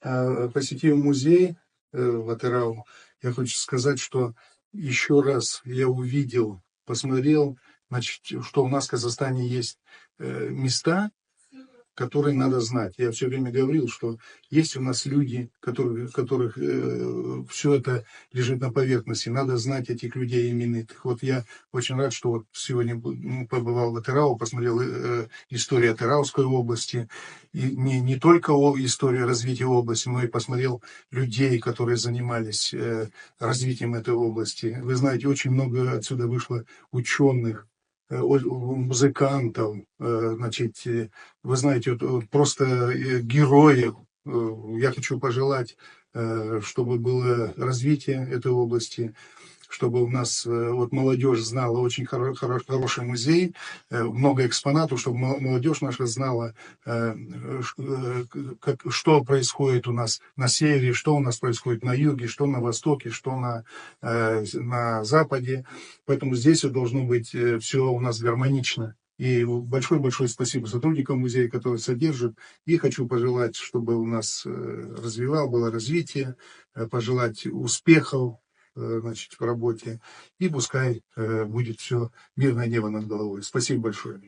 Посетив музей в Атырау, я хочу сказать, что еще раз я увидел, посмотрел, значит, что у нас в Казахстане есть места, которые надо знать. Я все время говорил, что есть у нас люди, которых все это лежит на поверхности. Надо знать этих людей именитых. Вот я очень рад, что вот сегодня побывал в Атырау, посмотрел историю Атырауской области. И не только историю развития области, но и посмотрел людей, которые занимались развитием этой области. Вы знаете, очень много отсюда вышло ученых, музыкантов, значит, вы знаете, вот просто героев. Я хочу пожелать, чтобы было развитие этой области, чтобы у нас вот молодежь знала очень хороший музей, много экспонатов, чтобы молодежь наша знала, что происходит у нас на севере, что у нас происходит на юге, что на востоке, что на западе. Поэтому здесь должно быть все у нас гармонично. И большое-большое спасибо сотрудникам музея, которые содержат. И хочу пожелать, чтобы у нас было развитие, пожелать успехов, значит, в работе. И пускай будет все мирное небо над головой. Спасибо большое.